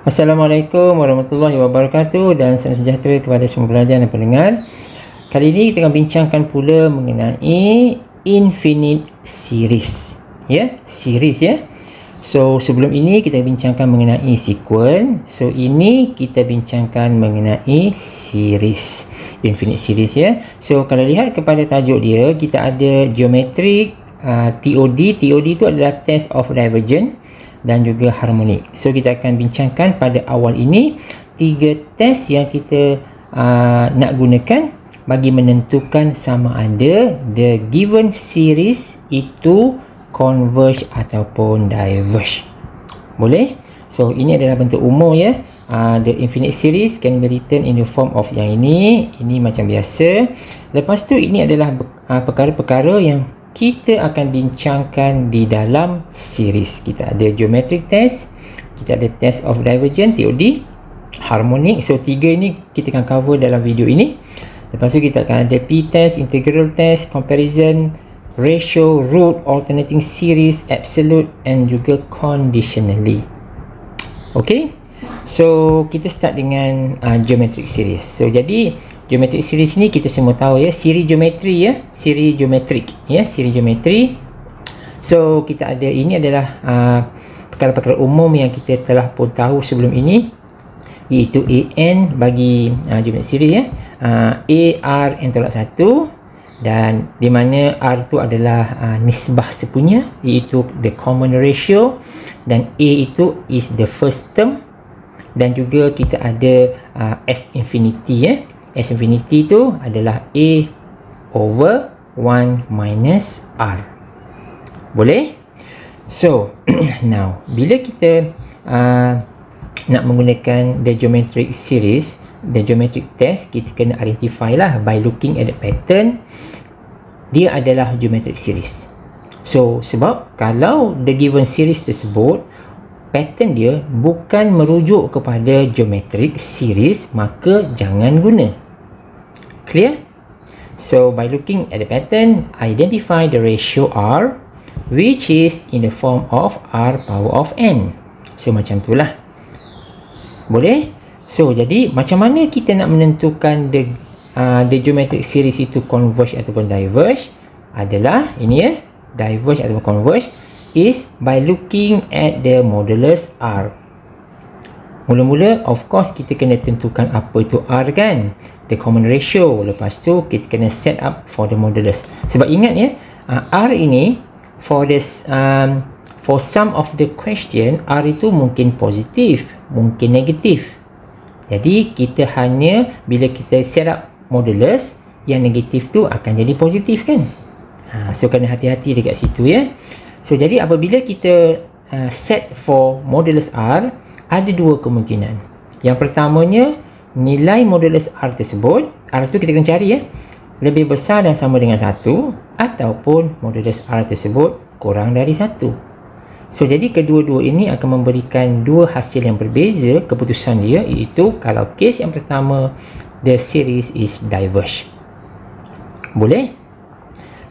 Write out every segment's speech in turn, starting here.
Assalamualaikum warahmatullahi wabarakatuh dan salam sejahtera kepada semua pelajar dan pendengar. Kali ini kita akan bincangkan pula mengenai infinite series. Series. So sebelum ini kita bincangkan mengenai sequence. So ini kita bincangkan mengenai series, infinite series So kalau lihat kepada tajuk dia, kita ada geometric, TOD. TOD itu adalah test of divergence dan juga harmonik. So kita akan bincangkan pada awal ini 3 test yang kita nak gunakan bagi menentukan sama ada the given series itu converge ataupun diverge. Boleh? So ini adalah bentuk umum the infinite series can be written in the form of yang ini macam biasa. Lepas tu ini adalah perkara-perkara yang kita akan bincangkan di dalam series. Kita ada geometric test, kita ada test of divergence, TOD, harmonic. So 3 ini kita akan cover dalam video ini. Lepas tu kita akan ada p-test, integral test, comparison, ratio, root, alternating series, absolute and juga conditionally. Okay, so kita start dengan geometric series. So jadi geometric series ni kita semua tahu siri geometri siri geometrik siri geometri. So kita ada, ini adalah perkara-perkara umum yang kita telah pun tahu sebelum ini, iaitu AN bagi geometric series A, R, N tolak 1, dan di mana R itu adalah nisbah sepunya, iaitu the common ratio, dan A itu is the first term, dan juga kita ada S infinity S infinity itu adalah A over 1 minus R. Boleh? So, now, bila kita nak menggunakan the geometric series, the geometric test, kita kena identify lah by looking at the pattern, dia adalah geometric series. So, sebab kalau the given series tersebut, pattern dia bukan merujuk kepada geometric series, maka jangan guna. Clear? So by looking at the pattern, identify the ratio R, which is in the form of R power of N. So macam itulah. Boleh? So jadi macam mana kita nak menentukan the geometric series itu converge ataupun diverge? Adalah ini diverge ataupun converge is by looking at the modulus R. Mula-mula of course kita kena tentukan apa itu R kan, the common ratio. Lepas tu kita kena set up for the modulus. Sebab ingat R ini for this for some of the question, R itu mungkin positif, mungkin negatif. Jadi kita hanya bila kita set up modulus, yang negatif tu akan jadi positif kan. So kena hati-hati dekat situ So jadi apabila kita set for modulus R, ada 2 kemungkinan. Yang pertamanya, nilai modulus R tersebut, R tu kita kena cari lebih besar dan sama dengan 1, ataupun modulus R tersebut kurang dari 1. So jadi kedua-dua ini akan memberikan 2 hasil yang berbeza keputusan dia, iaitu kalau kes yang pertama, the series is diverge. Boleh?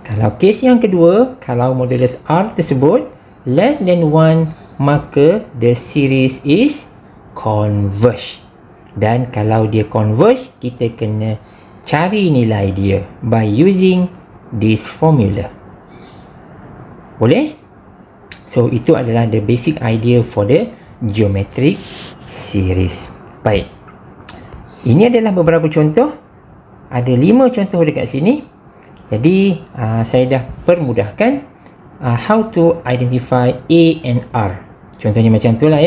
Kalau kes yang kedua, kalau modulus R tersebut less than 1, maka the series is converge. Dan kalau dia converge, kita kena cari nilai dia by using this formula. Boleh? So itu adalah the basic idea for the geometric series. Baik, ini adalah beberapa contoh. Ada 5 contoh dekat sini. Jadi saya dah permudahkan how to identify A and R. Contohnya macam itulah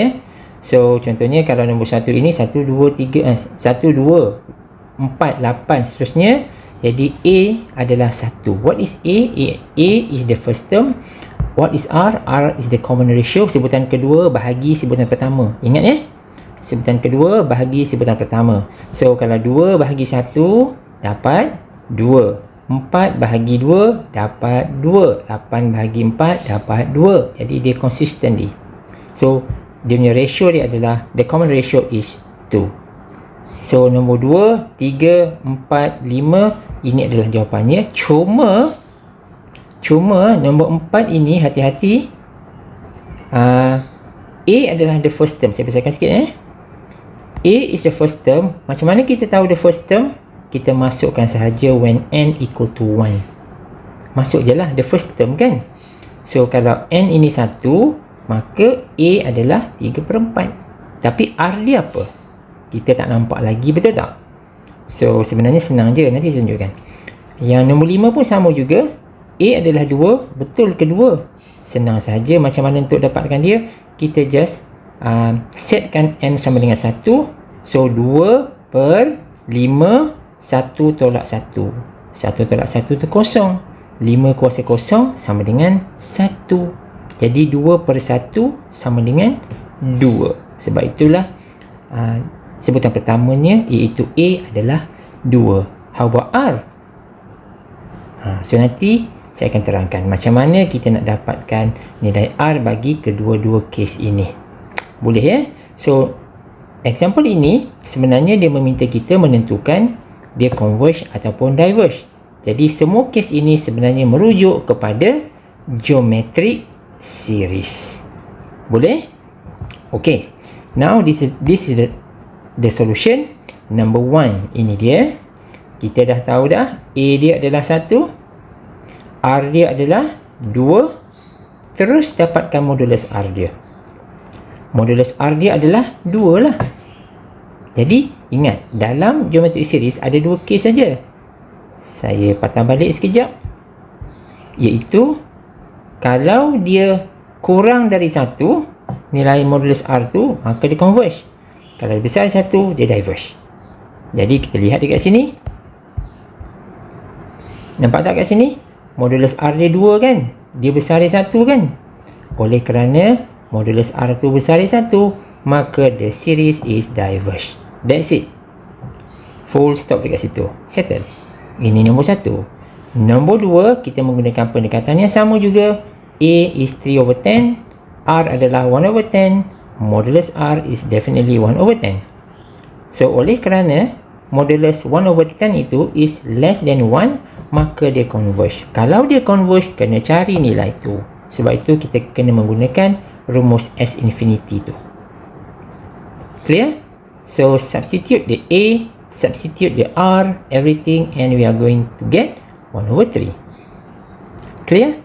So contohnya kalau nombor 1 ini 1, 2, 3 1, 2, 4, 8 seterusnya. Jadi A adalah 1. What is A? A is the first term. What is R? R is the common ratio. Sebutan kedua bahagi sebutan pertama. Ingat sebutan kedua bahagi sebutan pertama. So kalau 2 bahagi 1 dapat 2. 4 bahagi 2 dapat 2. 8 bahagi 4 dapat 2. Jadi dia consistently. So dia punya ratio dia adalah, the common ratio is 2. So nombor 2, 3, 4, 5, ini adalah jawapannya. Cuma nombor 4 ini hati-hati, A adalah the first term. Saya besarkan sikit A is the first term. Macam mana kita tahu the first term? Kita masukkan sahaja when n equal to 1. Masuk je lah the first term kan. So kalau n ini 1, maka A adalah 3/4. Tapi R dia apa? Kita tak nampak lagi, betul tak? So sebenarnya senang je, nanti saya tunjukkan. Yang nombor 5 pun sama juga. A adalah 2, betul kedua. Senang sahaja. Macam mana untuk dapatkan dia? Kita just setkan n sama dengan 1. So 2/5, 1 tolak 1. 1 tolak 1 tu kosong. 5 kuasa kosong sama dengan 1. Jadi 2/1 sama dengan 2. Sebab itulah sebutan pertamanya, iaitu A adalah 2. How about R? So nanti saya akan terangkan macam mana kita nak dapatkan nilai R bagi kedua-dua kes ini. Boleh ya? So example ini sebenarnya dia meminta kita menentukan dia converge ataupun diverge. Jadi semua kes ini sebenarnya merujuk kepada geometric series. Boleh? Okay. Now this is the solution. Number 1, ini dia. Kita dah tahu dah, A dia adalah 1, R dia adalah 2. Terus dapatkan modulus R dia. Modulus R dia adalah 2 lah. Jadi ingat, dalam geometric series ada 2 kes saja. Saya patah balik sekejap. Iaitu kalau dia kurang dari 1, nilai modulus R tu, maka dia converge. Kalau besar 1, dia diverge. Jadi kita lihat dekat sini. Nampak tak kat sini? Modulus R dia 2 kan? Dia besar dia 1 kan? Oleh kerana modulus R tu besar dia 1, maka the series is diverge. That's it. Full stop dekat situ. Settle. Ini nombor 1. Nombor 2, kita menggunakan pendekatan yang sama juga. A is 3/10. R adalah 1/10. Modulus R is definitely 1/10. So oleh kerana modulus 1/10 itu is less than 1, maka dia converge. Kalau dia converge, kena cari nilai tu. Sebab itu kita kena menggunakan rumus S infinity tu. Clear? So substitute the A, substitute the R, everything, and we are going to get 1/3. Clear?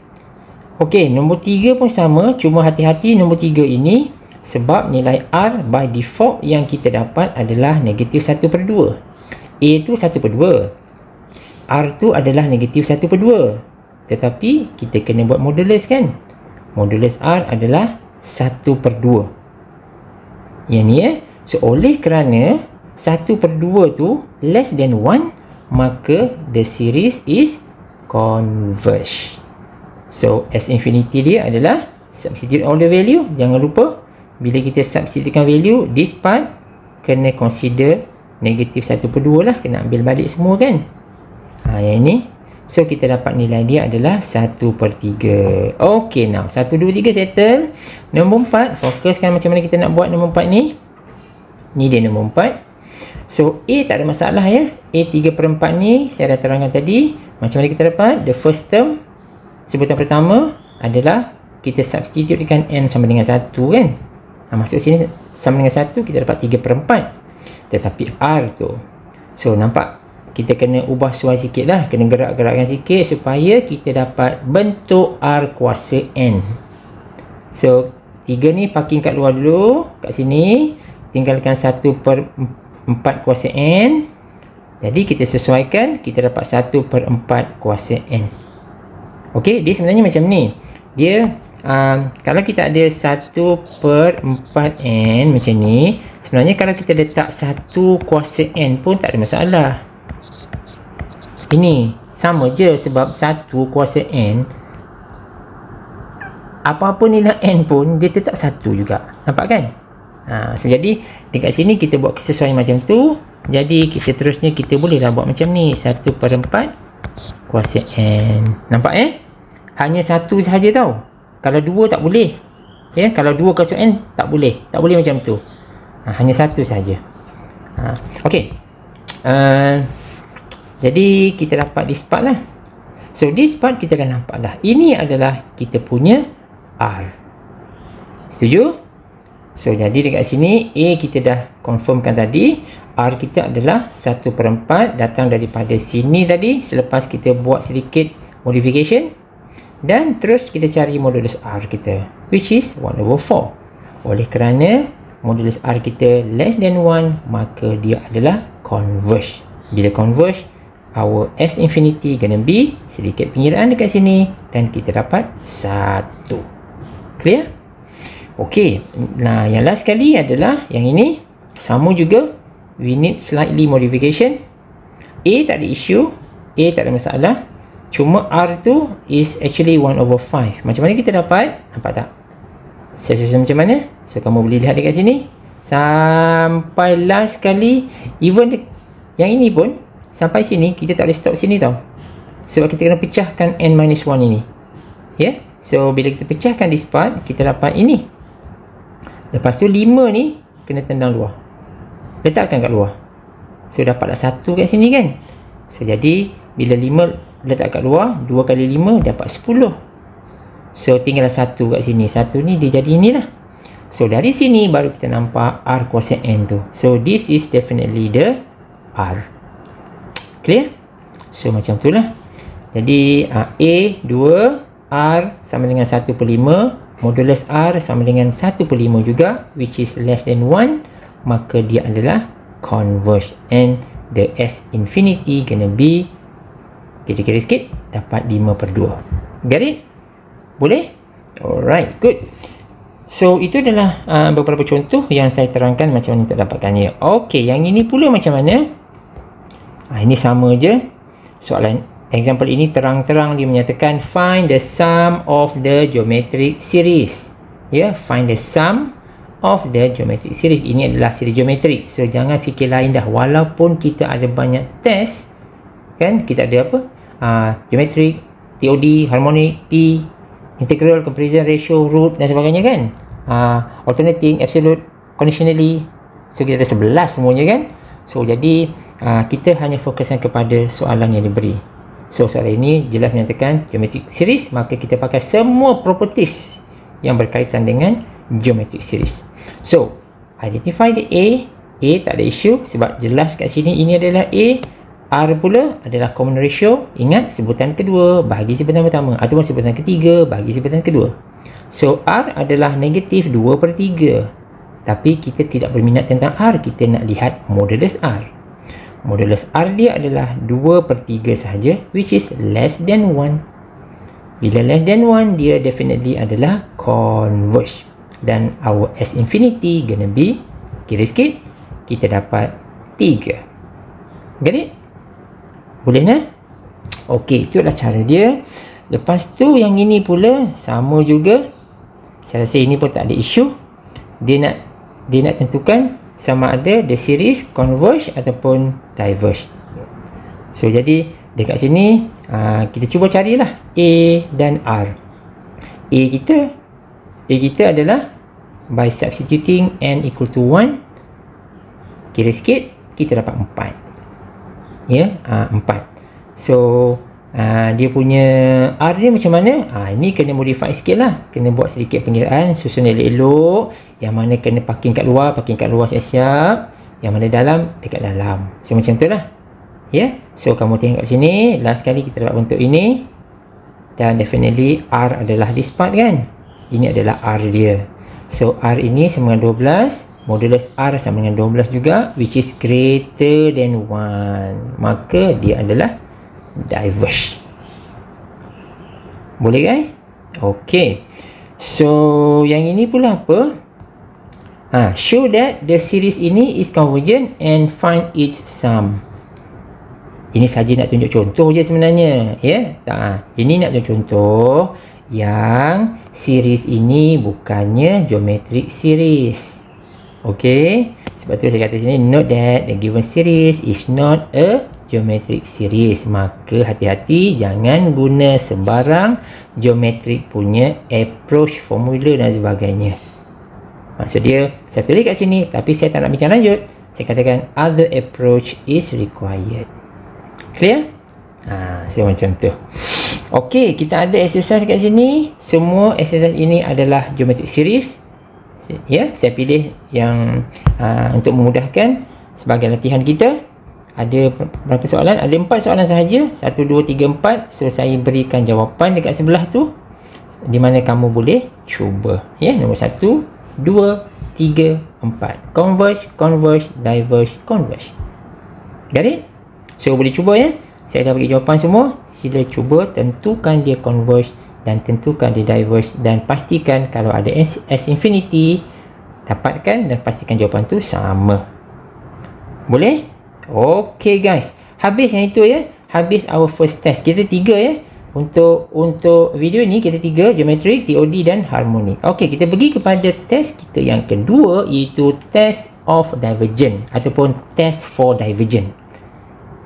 Okey, nombor 3 pun sama. Cuma hati-hati nombor 3 ini, sebab nilai R by default yang kita dapat adalah negatif 1/2. A tu 1/2. R tu adalah negatif 1/2. Tetapi kita kena buat modulus kan? Modulus R adalah 1/2. Yang ni So oleh kerana 1/2 tu less than 1, maka the series is converge. So S infinity dia adalah substitute all the value. Jangan lupa bila kita substitutekan value, this part kena consider negatif 1/2 lah. Kena ambil balik semua kan. Yang ini. So kita dapat nilai dia adalah 1/3. Ok, now 1, 2, 3 settle. Nombor 4, fokuskan macam mana kita nak buat nombor 4 ni. Ni dia nombor 4. So A tak ada masalah ya. A 3/4 ni saya dah terangkan tadi. Macam mana kita dapat? The first term, sebutan pertama adalah kita substitutekan N sama dengan 1 kan. Masuk sini sama dengan 1, kita dapat 3/4. Tetapi R tu, so nampak kita kena ubah suai sikit lah. Kena gerak-gerakkan sikit supaya kita dapat bentuk R kuasa N. So 3 ni parking kat luar dulu. Kat sini tinggalkan 1/4 kuasa N. Jadi kita sesuaikan, kita dapat 1/4 kuasa N. Ok, dia sebenarnya macam ni. Dia kalau kita ada 1/4 N macam ni, sebenarnya kalau kita letak 1 kuasa N pun tak ada masalah. Ini sama je, sebab 1 kuasa N, apa-apa nilai N pun dia tetap 1 juga. Nampak kan? So jadi dekat sini kita buat kesesuaian macam tu. Jadi kita terusnya kita bolehlah buat macam ni, 1/4 kuasa N. Nampak hanya 1 sahaja tau. Kalau 2 tak boleh. Ya, kalau 2 kuasa N tak boleh. Tak boleh macam tu. Hanya 1 sahaja. Okey. Jadi kita dapat this part lah. So this part kita dah nampak dah. Ini adalah kita punya R. Setuju? So jadi dekat sini A kita dah confirmkan tadi, R kita adalah 1/4 datang daripada sini tadi selepas kita buat sedikit modification, dan terus kita cari modulus R kita, which is 1/4. Oleh kerana modulus R kita less than 1, maka dia adalah converge. Bila converge, our S infinity gonna be sedikit penyiraan dekat sini dan kita dapat 1. Clear? Okey, nah yang last sekali adalah yang ini, sama juga, we need slightly modification. A tak ada issue, A tak ada masalah, cuma R tu is actually 1/5. Macam mana kita dapat? Nampak tak? Saya macam mana? So kamu boleh lihat dekat sini sampai last sekali, even yang ini pun sampai sini kita tak boleh stop sini tau, sebab kita kena pecahkan n-1 ini. Ya, so bila kita pecahkan this part, kita dapat ini. Lepas tu 5 ni kena tendang luar, letakkan kat luar. So dapatlah 1 kat sini kan. So jadi bila 5 letak kat luar, 2 kali 5 dapat 10. So tinggal 1 kat sini. 1 ni dia jadi inilah. So dari sini baru kita nampak R kuasa N tu. So this is definitely the R. Clear? So macam tu lah. Jadi A 2, R sama dengan 1/5, modulus R sama dengan 1/5 juga, which is less than 1, maka dia adalah converge, and the S infinity gonna be, kira-kira sikit, dapat 5/2. Get it? Boleh? Alright, good. So itu adalah beberapa contoh yang saya terangkan macam mana untuk dapatkannya. Ok, yang ini pula macam mana? Ini sama je soalan. Example ini terang-terang dia menyatakan find the sum of the geometric series. Ya, find the sum of the geometric series. Ini adalah siri geometrik. So jangan fikir lain dah. Walaupun kita ada banyak test, kan, kita ada apa? Geometrik, TOD, harmonik, P, integral, comparison, ratio, root dan sebagainya kan. Alternating, absolute, conditionally. So kita ada 11 semuanya kan. So jadi kita hanya fokuskan kepada soalan yang diberi. So soalan ini jelas menyatakan geometric series, maka kita pakai semua properties yang berkaitan dengan geometric series. So identify the A. A tak ada issue sebab jelas kat sini ini adalah A. R pula adalah common ratio. Ingat sebutan kedua bahagi sebutan pertama, ataupun sebutan ketiga bahagi sebutan kedua. So R adalah negatif 2/3. Tapi kita tidak berminat tentang R, kita nak lihat modulus R. Modulus R dia adalah 2/3 sahaja, which is less than 1. Bila less than 1, dia definitely adalah converge. Dan our S infinity gonna be, kira sikit, kita dapat 3. Get it? Boleh nak? Ok, itu adalah cara dia. Lepas tu yang ini pula sama juga. Saya rasa ini pun tak ada isu. Dia nak tentukan sama ada the series converge ataupun diverge. So jadi dekat sini kita cuba carilah A dan R. A kita adalah by substituting n equal to 1, kira sikit kita dapat 4. Ya, 4. So dia punya R dia macam mana? Ini kena modify sikit lah, kena buat sedikit pengiraan, susun elok-elok. Yang mana kena parking kat luar siap-siap. Yang mana dalam, dekat dalam. So macam tu lah. Ya, so kamu tengok kat sini, last kali kita dapat bentuk ini. Dan definitely R adalah this part kan. Ini adalah R dia. So R ini sama dengan 12, modulus R sama dengan 12 juga, which is greater than 1. Maka dia adalah diverge. Boleh guys? Ok. So yang ini pula apa? Show that the series ini is convergent and find its sum. Ini saja nak tunjuk contoh je sebenarnya, ya. Ini nak tunjuk contoh yang series ini bukannya geometric series. Okey. Sebab tu saya kata sini, note that the given series is not a geometric series. Maka hati-hati jangan guna sembarang geometric punya approach, formula dan sebagainya. Maksud dia, saya tulis kat sini tapi saya tak nak bincang lanjut. Saya katakan other approach is required. Clear? So macam tu. Okey, kita ada exercise kat sini. Semua exercise ini adalah geometric series. Ya, saya pilih yang untuk memudahkan sebagai latihan kita. Ada berapa soalan? Ada 4 soalan sahaja. 1, 2, 3, 4. So saya berikan jawapan dekat sebelah tu, di mana kamu boleh cuba. Ya, nombor 1, 2, 3, 4. Converge, converge, diverge, converge. Got it? So boleh cuba ya. Saya dah bagi jawapan semua. Sila cuba tentukan dia converge dan tentukan dia diverge, dan pastikan kalau ada S infinity, dapatkan dan pastikan jawapan tu sama. Boleh? Okay guys, habis yang itu ya. Habis our first test. Kita 3 ya. Untuk video ni kita 3, geometrik, TOD dan harmonik. Okay, kita pergi kepada test kita yang kedua, iaitu test of divergence ataupun test for divergence.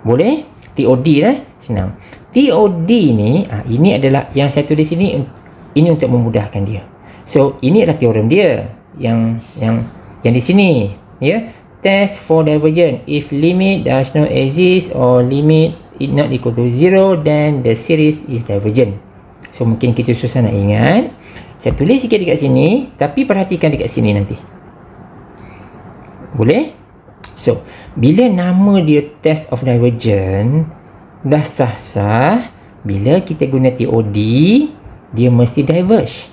Boleh? TOD lah, senang. TOD ni, ini adalah yang saya tulis sini, ini untuk memudahkan dia. So, ini adalah teorem dia yang di sini, ya. Test for divergence. If limit does not exist or limit is not equal to 0, then the series is divergent. So, mungkin kita susah nak ingat. Saya tulis sikit dekat sini, tapi perhatikan dekat sini nanti. Boleh? So, bila nama dia test of divergence, dah sah-sah, bila kita guna TOD, dia mesti diverge.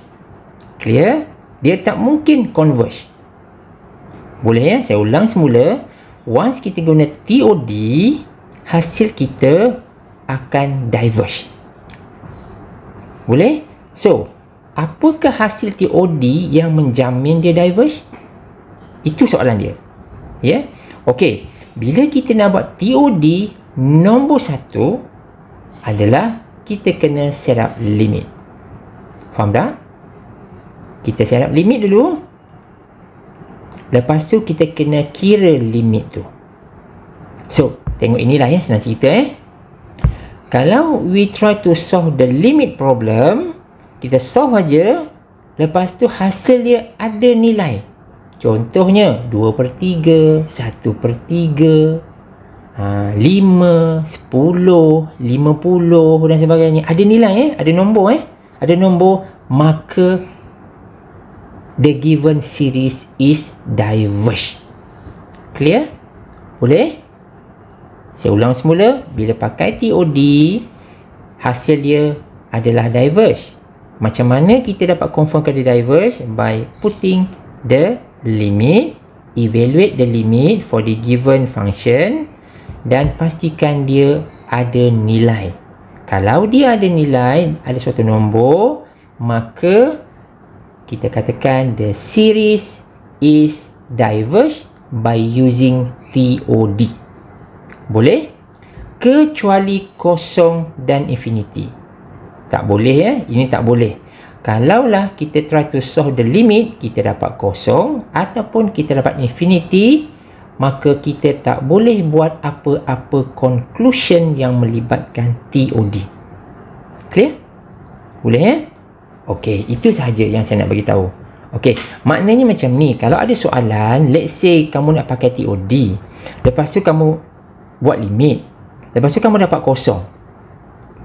Clear? Dia tak mungkin converge. Boleh ya? Saya ulang semula. Once kita guna TOD, hasil kita akan diverge. Boleh? So, apakah hasil TOD yang menjamin dia diverge? Itu soalan dia. Ya? Okey. Bila kita nak buat TOD, nombor 1 adalah kita kena set up limit. Faham tak? Kita set up limit dulu. Lepas tu kita kena kira limit tu. So, tengok inilah ya, senang cerita Kalau we try to solve the limit problem, kita solve aja, lepas tu hasil dia ada nilai. Contohnya 2/3, 1/3, 5, 10, 50 dan sebagainya. Ada nilai ada nombor ada nombor, maka the given series is diverge. Clear? Boleh? Saya ulang semula. Bila pakai TOD, hasil dia adalah diverge. Macam mana kita dapat confirmkan dia diverge? By putting the limit, evaluate the limit for the given function, dan pastikan dia ada nilai. Kalau dia ada nilai, ada suatu nombor, maka kita katakan the series is diverge by using TOD. Boleh? Kecuali kosong dan infinity. Tak boleh ini tak boleh. Kalaulah kita try to solve the limit, kita dapat kosong ataupun kita dapat infinity, maka kita tak boleh buat apa-apa conclusion yang melibatkan TOD. Clear? Boleh Okey, itu sahaja yang saya nak bagi tahu. Okey, maknanya macam ni. Kalau ada soalan, let's say kamu nak pakai TOD, lepas tu kamu buat limit, lepas tu kamu dapat kosong,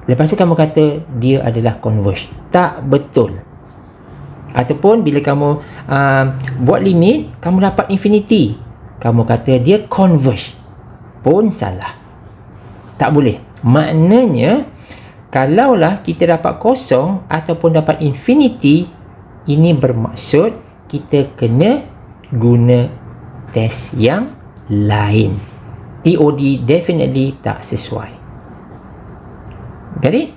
lepas tu kamu kata dia adalah converge. Tak betul. Ataupun bila kamu buat limit, kamu dapat infinity, kamu kata dia converge, pun salah. Tak boleh. Maknanya, kalaulah kita dapat kosong ataupun dapat infinity, ini bermaksud kita kena guna test yang lain. TOD definitely tak sesuai. Got it?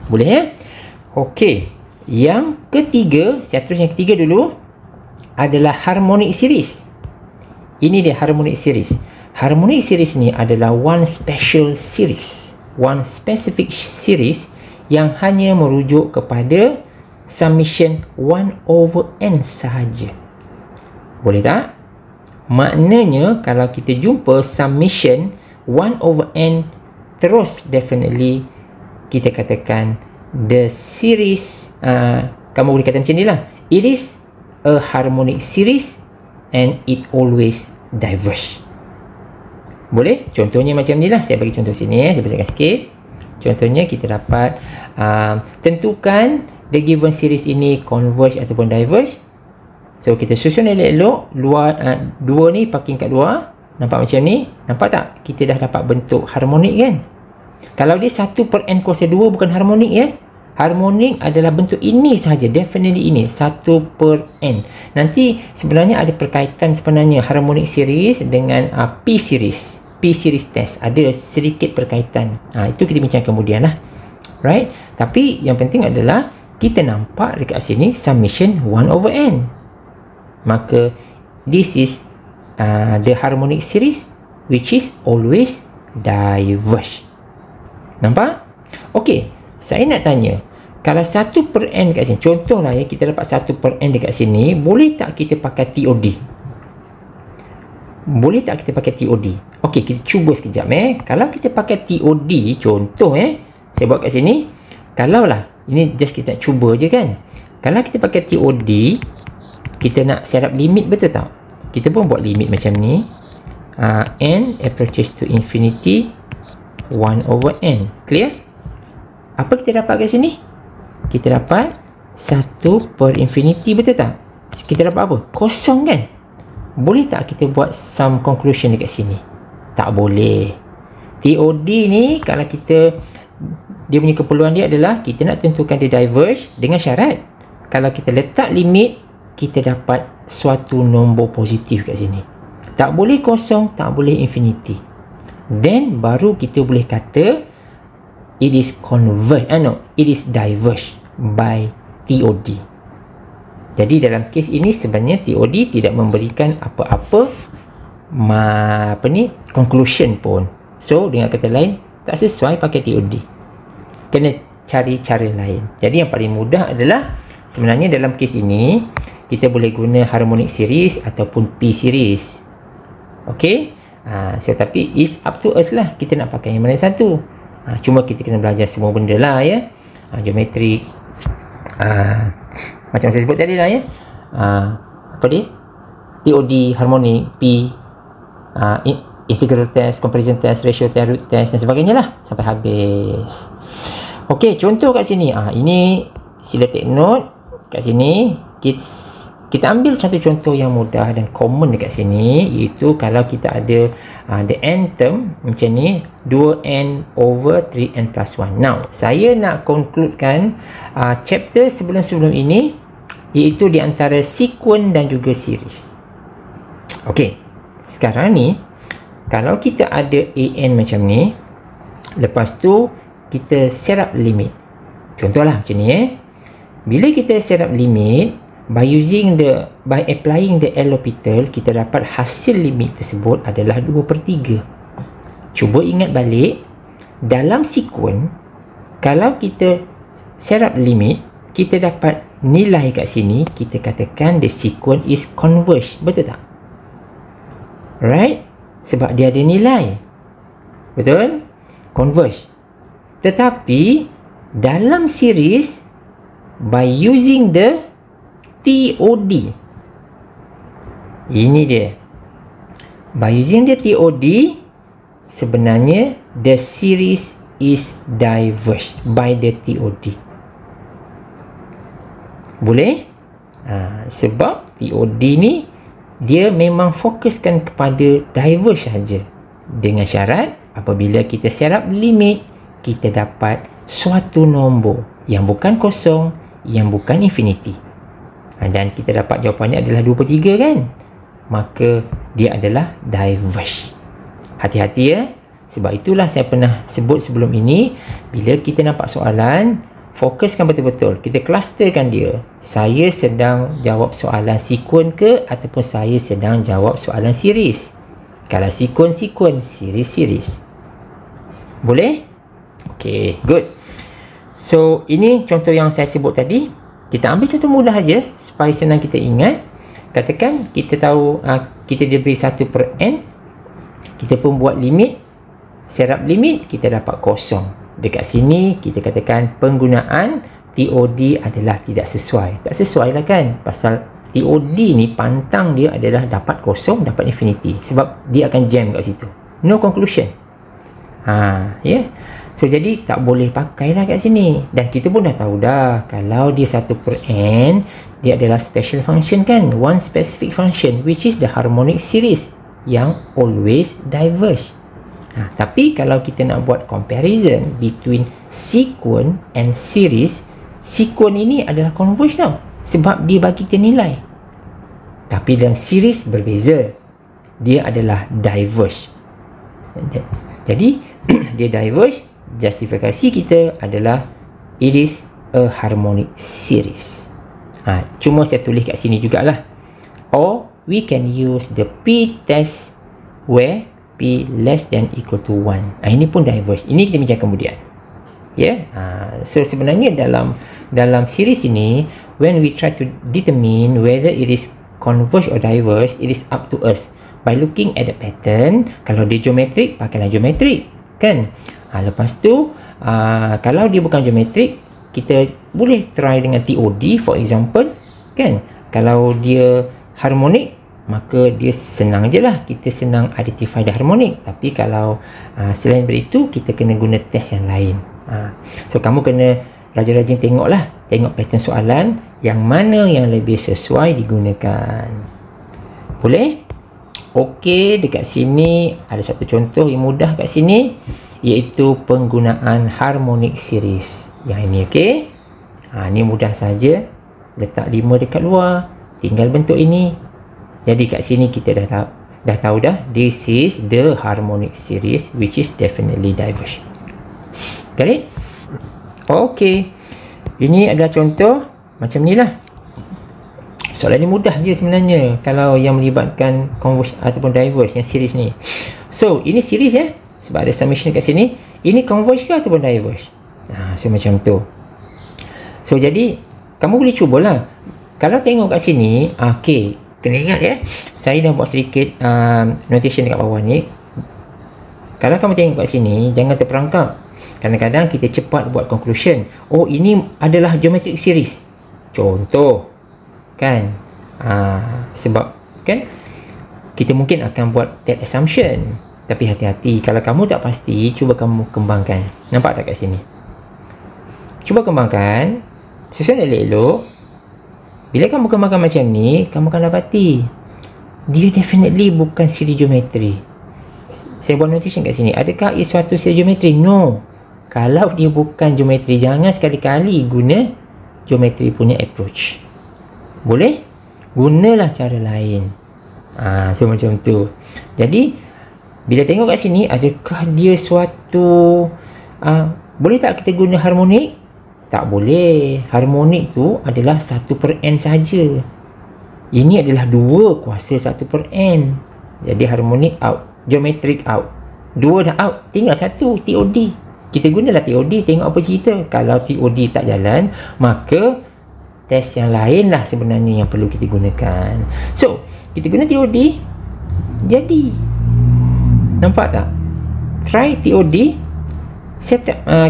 Boleh Okey. Yang ketiga, saya terus yang ketiga dulu, adalah harmonic series. Ini dia harmonic series. Harmonic series ni adalah one special series, one specific series yang hanya merujuk kepada summation 1/n sahaja. Boleh tak? Maknanya kalau kita jumpa summation 1/n terus, definitely kita katakan the series, kamu boleh kata macam ni lah, it is a harmonic series and it always diverge. Boleh? Contohnya macam ni lah. Saya bagi contoh sini saya besarkan sikit. Contohnya kita dapat tentukan the given series ini converge ataupun diverge. So kita susun elok-elok, luar 2 ni parking kat luar, nampak macam ni, nampak tak? Kita dah dapat bentuk harmonik kan? Kalau dia 1/n kuasa 2 bukan harmonik ya. Harmonik adalah bentuk ini sahaja, definitely ini 1/n. Nanti sebenarnya ada perkaitan sebenarnya harmonic series dengan P series test, ada sedikit perkaitan. Itu kita bincang kemudian lah, right? Tapi yang penting adalah kita nampak dekat sini summation 1/n. Maka this is the harmonic series which is always diverge. Nampak? Okey, saya nak tanya, kalau 1/n dekat sini, contohlah ya, kita dapat 1/n dekat sini, boleh tak kita pakai TOD? Boleh tak kita pakai TOD? Okey, kita cuba sekejap Kalau kita pakai TOD, contoh saya buat kat sini, kalaulah, ini just kita nak cuba je kan. Kalau kita pakai TOD, kita nak set up limit, betul tak? Kita pun buat limit macam ni. N approaches to infinity 1/n. Clear? Apa kita dapat kat sini? Kita dapat 1/infinity, betul tak? Kita dapat apa? Kosong kan? Boleh tak kita buat some conclusion dekat sini? Tak boleh. TOD ni, kalau kita, dia punya keperluan dia adalah kita nak tentukan dia diverge dengan syarat. Kalau kita letak limit, kita dapat suatu nombor positif kat sini. Tak boleh kosong, tak boleh infinity. Then baru kita boleh kata it is converge, it is diverge by TOD. Jadi dalam kes ini sebenarnya TOD tidak memberikan apa-apa conclusion pun. So dengan kata lain, tak sesuai pakai TOD. Kena cari cara lain. Jadi yang paling mudah adalah sebenarnya dalam kes ini kita boleh guna harmonic series ataupun P series. Okey? So tapi is up to us lah, kita nak pakai yang mana satu. Cuma kita kena belajar semua benda lah ya. Geometri, macam saya sebut tadi lah ya. Apa dia? TOD, harmonic, P, integral test, comparison test, ratio test, root test dan sebagainya lah sampai habis. Okey, contoh kat sini. Ini sila take note kat sini. Kita ambil satu contoh yang mudah dan common dekat sini, iaitu kalau kita ada the n term macam ni, 2n over 3n plus 1. Now, saya nak concludekan chapter sebelum-sebelum ini, iaitu di antara sequence dan juga series. Okey, sekarang ni kalau kita ada an macam ni, lepas tu kita set up limit. Contohlah macam ni bila kita set up limit, by applying the L'Hopital, kita dapat hasil limit tersebut adalah 2/3. Cuba ingat balik, dalam sequence, kalau kita set up limit, kita dapat nilai kat sini, kita katakan the sequence is converge, betul tak? Right? Sebab dia ada nilai. Betul? Converge. Tetapi dalam series, by using the TOD, ini dia, by using the TOD, sebenarnya the series is diverged by the TOD. Boleh? Sebab TOD ni dia memang fokuskan kepada diverge saja, dengan syarat apabila kita set up limit, kita dapat suatu nombor yang bukan kosong, yang bukan infinity. Dan kita dapat jawapannya adalah 2/3 kan? Maka dia adalah diverge. Hati-hati ya. Sebab itulah saya pernah sebut sebelum ini, bila kita nampak soalan, fokuskan betul-betul. Kita clusterkan dia. Saya sedang jawab soalan sequence ke, ataupun saya sedang jawab soalan series. Kalau sequence, series. Boleh? Okay, good. So, ini contoh yang saya sebut tadi. Kita ambil contoh mudah aja supaya senang kita ingat. Katakan kita tahu kita diberi 1/n, kita pun buat limit, set up limit, kita dapat kosong. Dekat sini kita katakan penggunaan TOD adalah tidak sesuai. Tak sesuai lah kan, pasal TOD ni pantang dia adalah dapat kosong, dapat infinity, sebab dia akan jam kat situ. No conclusion. Yeah. So jadi tak boleh pakailah kat sini. Dan kita pun dah tahu dah, kalau dia 1/n, dia adalah special function kan, one specific function, which is the harmonic series yang always diverge. Tapi kalau kita nak buat comparison between sequence and series, sequence ini adalah converge tau, sebab dia bagi kita nilai. Tapi dalam series berbeza, dia adalah diverge. Jadi dia diverge, justifikasi kita adalah it is a harmonic series. Cuma saya tulis kat sini jugalah. Or we can use the p-test where p less than equal to 1. Ini pun diverge. Ini kita bincang kemudian. So sebenarnya dalam series ini, when we try to determine whether it is converge or diverge, it is up to us by looking at the pattern. Kalau dia geometrik, pakailah geometrik kan. Lepas tu kalau dia bukan geometrik, kita boleh try dengan TOD for example kan. Kalau dia harmonik, maka dia senang je lah, kita senang identify the harmonic. Tapi kalau selain beritu, kita kena guna test yang lain. So kamu kena rajin-rajin tengok pattern soalan, yang mana yang lebih sesuai digunakan. Boleh? Okey, dekat sini ada satu contoh yang mudah kat sini, iaitu penggunaan harmonic series. Yang ini okey. Ini mudah saja. Letak 5 dekat luar, tinggal bentuk ini. Jadi kat sini kita dah tahu dah, this is the harmonic series which is definitely diverge. Got it? Okey. Ini adalah contoh macam ni lah. Soalan ni mudah je sebenarnya kalau yang melibatkan converge ataupun diverge, yang series ni. So, ini series ya, sebab ada summation kat sini. Ini converge ke ataupun diverge? So macam tu. So jadi kamu boleh cubalah. Kalau tengok kat sini, okey, kena ingat ya, saya dah buat sedikit notation dekat bawah ni. Kalau kamu tengok kat sini, jangan terperangkap. Kadang-kadang kita cepat buat conclusion. Oh, ini adalah geometric series. Contoh. Kan? Sebab kan kita mungkin akan buat that assumption. Tapi hati-hati. Kalau kamu tak pasti, cuba kamu kembangkan. Nampak tak kat sini? Cuba kembangkan. Susun elok-elok. Bila kamu kembangkan macam ni, kamu akan dapati dia definitely bukan siri geometri. Saya buat notation kat sini. Adakah ia suatu siri geometri? No. Kalau dia bukan geometri, jangan sekali-kali guna geometri punya approach. Boleh? Gunalah cara lain. So macam tu. Jadi bila tengok kat sini, adakah dia suatu boleh tak kita guna harmonik? Tak boleh. Harmonik tu adalah 1/n saja. Ini adalah 2 kuasa 1/n. Jadi harmonik out, geometric out. 2 dah out, tinggal 1 TOD. Kita gunalah TOD, tengok apa cerita. Kalau TOD tak jalan, maka test yang lain lah sebenarnya yang perlu kita gunakan. So, kita guna TOD, jadi. Nampak tak? Try TOD,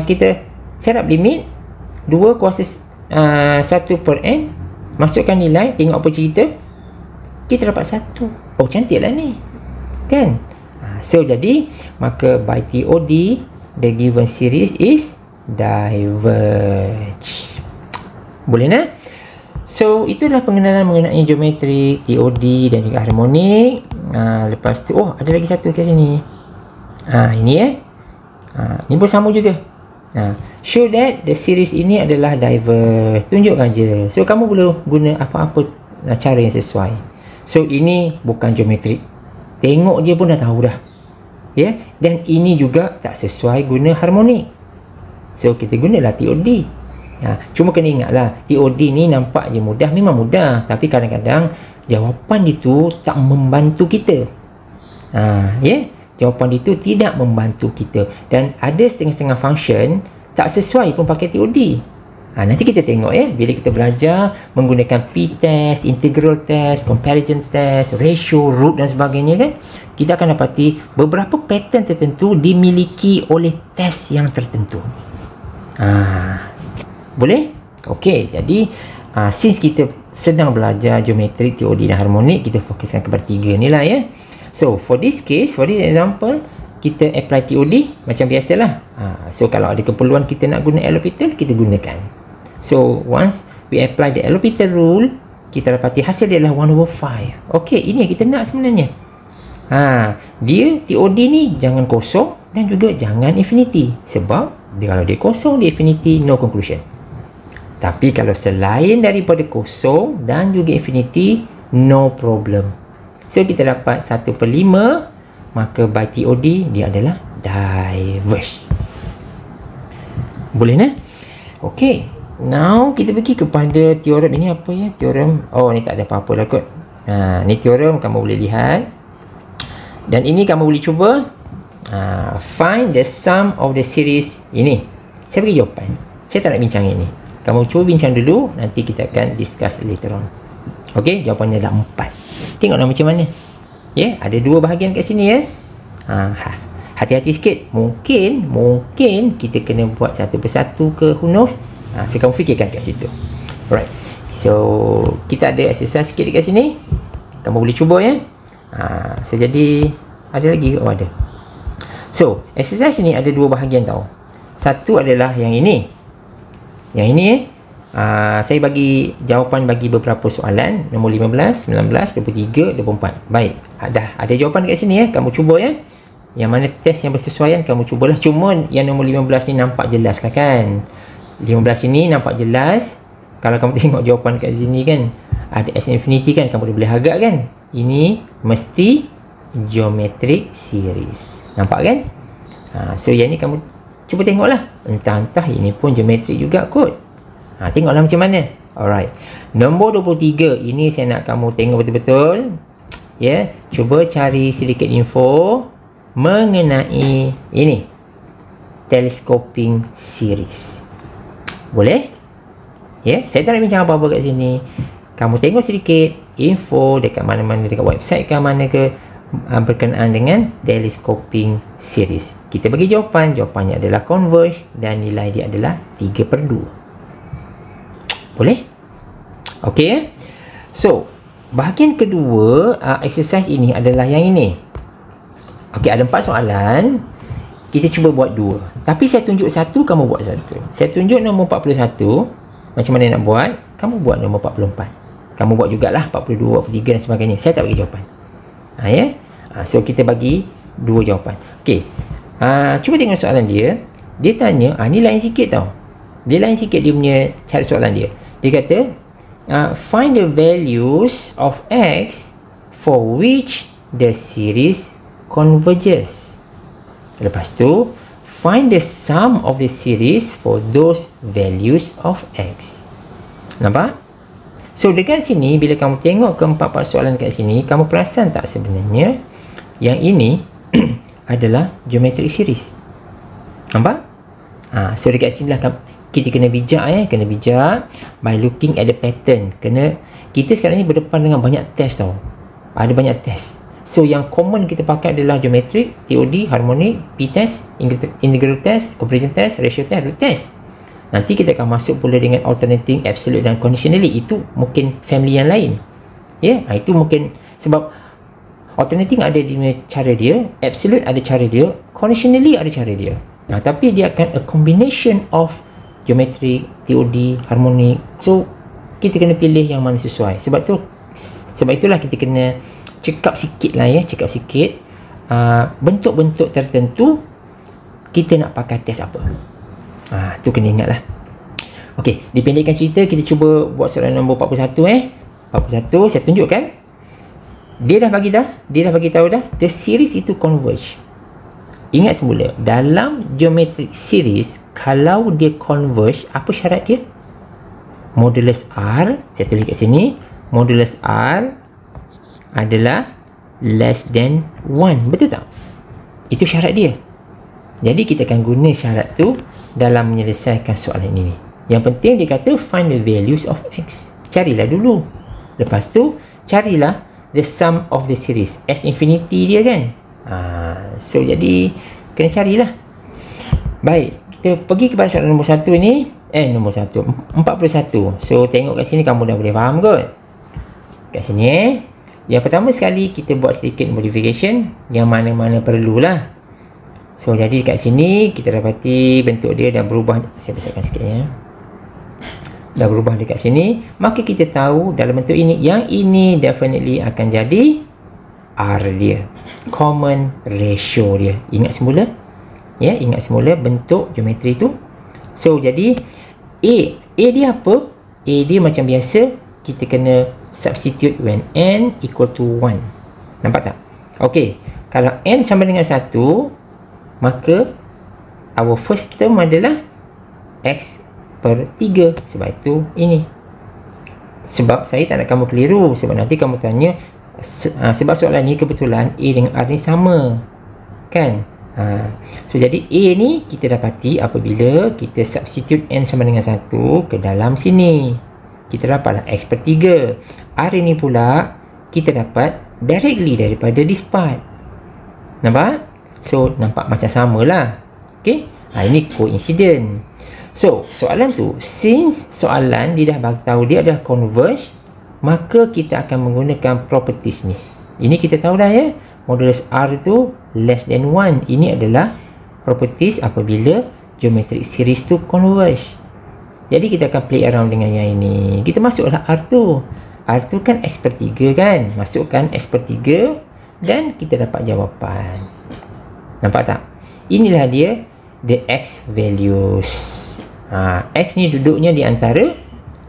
kita set up limit 2 kuasa 1/n, masukkan nilai, tengok apa cerita, kita dapat 1. Oh, cantik lah ni kan. So jadi, maka by TOD, the given series is diverge. Boleh nak? So itulah pengenalan mengenai geometri, TOD dan juga harmonik. Lepas tu, oh, ada lagi satu kat sini. Ini ini pun sama juga. Show that the series ini adalah diverge. Tunjukkan je. So kamu boleh guna apa-apa cara yang sesuai. So ini bukan geometri. Tengok je pun dah tahu dah. Ya, dan ini juga tak sesuai guna harmonik. So kita gunalah TOD. Cuma kena ingatlah, TOD ni nampak je mudah, memang mudah, tapi kadang-kadang jawapan itu tak membantu kita. Jawapan itu tidak membantu kita. Dan ada setengah-setengah function tak sesuai pun pakai TOD. Nanti kita tengok ya, bila kita belajar menggunakan p-test, integral test, comparison test, ratio, root dan sebagainya kan, kita akan dapati beberapa pattern tertentu dimiliki oleh test yang tertentu. Boleh? Okey, jadi since kita sedang belajar geometri, TOD dan harmonik, kita fokuskan kepada 3 ni lah ya. So for this case, for this example, kita apply TOD macam biasalah. So kalau ada keperluan kita nak guna L'Hopital, kita gunakan. So once we apply the L'Hopital rule, kita dapati hasil dia adalah 1/5. Okey, ini yang kita nak sebenarnya. Dia TOD ni jangan kosong dan juga jangan infinity. Sebab kalau dia kosong, dia infinity, no conclusion. Tapi kalau selain daripada kosong dan juga infinity, no problem. So kita dapat 1/5, maka by TOD dia adalah diverge. Boleh nah? Okey. Now kita pergi kepada teorem ini. Apa ya teorem? Oh, ni tak ada apa-apa lah kot. Ni teorem kamu boleh lihat. Dan ini kamu boleh cuba find the sum of the series ini. Saya bagi jawapan. Saya tak nak bincang ini. Kamu cuba bincang dulu, nanti kita akan discuss later on. Okey, jawapannya adalah 4. Tengoklah macam mana. Ya, ada 2 bahagian kat sini ya. Hati-hati sikit. Mungkin kita kena buat satu persatu ke, who knows. So kamu fikirkan kat situ. Alright. So kita ada exercise sikit dekat sini. Kamu boleh cuba ya. So jadi ada lagi? Oh, ada. So exercise ni ada 2 bahagian tau. Satu adalah yang ini. Yang ini saya bagi jawapan bagi beberapa soalan. Nombor 15, 19, 23, 24. Baik. Ada jawapan dekat sini ya. Kamu cuba ya. Yang mana test yang bersesuaian kamu cubalah. Cuma yang nombor 15 ni nampak jelas lah kan. 15 ini nampak jelas. Kalau kamu tengok jawapan kat sini kan, ada S infinity kan, kamu boleh agak kan. Ini mesti geometric series. Nampak kan? So yang ni kamu cuba tengoklah. Entah ini pun geometrik juga kot. Tengoklah macam mana. Alright. Nombor 23 ini saya nak kamu tengok betul-betul. Ya, cuba cari sedikit info mengenai ini. Telescoping series. Boleh? Ya, saya tak nak bincang apa-apa kat sini. Kamu tengok sedikit info dekat mana-mana, dekat website ke mana ke berkenaan dengan telescoping series. Kita bagi jawapan. Jawapannya adalah converge dan nilai dia adalah 3/2. Boleh? Okey ya. So, bahagian kedua exercise ini adalah yang ini. Okey, ada 4 soalan. Kita cuba buat 2. Tapi saya tunjuk satu, kamu buat satu. Saya tunjuk nombor 41. Macam mana nak buat? Kamu buat nombor 44. Kamu buat jugalah 42, 43 dan sebagainya. Saya tak bagi jawapan. Ya. So kita bagi 2 jawapan. Okey. Cuba tengok soalan dia. Dia tanya, ni lain sikit tau. Dia lain sikit dia punya cara soalan dia. Dia kata, find the values of x for which the series converges. Lepas tu, find the sum of the series for those values of x. Nampak? So, dekat sini, bila kamu tengok keempat soalan kat sini, kamu perasan tak sebenarnya yang ini adalah geometric series. Nampak? So, dekat sini lah kita kena bijak kena bijak by looking at the pattern. Kita sekarang ni berdepan dengan banyak test tau. Ada banyak test. So yang common kita pakai adalah geometrik, TOD, harmonik, p-test, integral test, comparison test, ratio test, root test. Nanti kita akan masuk pula dengan alternating, absolute dan conditionally. Itu mungkin family yang lain. Itu mungkin sebab alternating ada cara dia, absolute ada cara dia, conditionally ada cara dia. Tapi dia akan a combination of geometrik, TOD, harmonik. So kita kena pilih yang mana sesuai. Sebab itulah kita kena cekap sikit lah cekap sikit bentuk-bentuk tertentu kita nak pakai test apa. Tu kena ingat lah. Okey, dipendekkan cerita, kita cuba buat soalan nombor 41 41 saya tunjukkan. Dia dah bagi tahu dah the series itu converge. Ingat semula, dalam geometric series kalau dia converge, apa syarat dia? Modulus R, saya tulis kat sini, modulus R adalah less than 1. Betul tak? Itu syarat dia. Jadi kita akan guna syarat tu dalam menyelesaikan soalan ini. Yang penting dia kata find the values of x. Carilah dulu. Lepas tu carilah the sum of the series. S infinity dia kan. So jadi kena carilah. Baik, kita pergi kepada soalan nombor 1 ni. Nombor 1 41. So tengok kat sini kamu dah boleh faham kot. Kat sini Yang pertama sekali kita buat sedikit modification yang mana-mana perlulah. So jadi kat sini kita dapati bentuk dia dah berubah. Saya besarkan sikit ya. Dah berubah dekat sini. Maka kita tahu dalam bentuk ini, yang ini definitely akan jadi R dia, common ratio dia. Ingat semula? Ya, ingat semula bentuk geometri tu. So jadi A dia apa? A dia macam biasa, kita kena substitute when n equal to 1. Nampak tak? Okey, kalau n sama dengan 1, maka our first term adalah x per 3. Sebab itu ini. Sebab saya tak nak kamu keliru. Sebab nanti kamu tanya, sebab soalan ni kebetulan A dengan R ni sama, kan? So jadi A ni kita dapati apabila kita substitute n sama dengan 1 ke dalam sini, kita dapatlah x per 3. R ini pula kita dapat directly daripada this part. Nampak? So nampak macam samalah. Okay, ini coincident. So soalan tu, since soalan dia dah bagi tahu dia adalah converge, maka kita akan menggunakan properties ni. Ini kita tahu dah ya, modulus R tu less than 1. Ini adalah properties apabila geometric series tu converge. Jadi kita akan play around dengan yang ini. Kita masuklah R tu. R tu kan x per 3 kan. Masukkan x per 3 dan kita dapat jawapan. Nampak tak? Inilah dia the x values. X ni duduknya di antara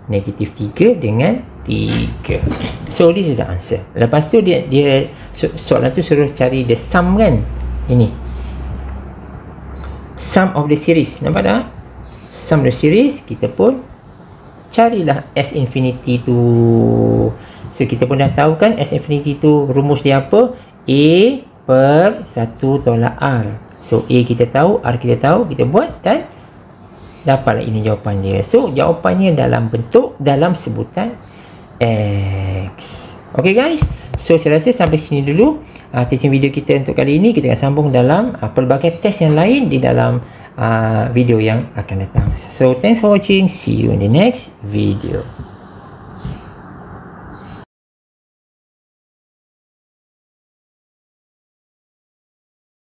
negatif 3 dengan 3. So this is the answer. Lepas tu dia soalan tu suruh cari the sum kan. Ini sum of the series. Nampak tak? Sum of the series. Kita pun carilah S infinity tu. So kita pun dah tahu kan S infinity tu rumus dia apa? A per 1 tolak R. So A kita tahu, R kita tahu, kita buat dan dapatlah ini jawapan dia. So jawapannya dalam sebutan X. Okay guys, so saya rasa sampai sini dulu teaching video kita untuk kali ini. Kita akan sambung dalam pelbagai test yang lain di dalam video yang akan datang. So thanks for watching, see you in the next video.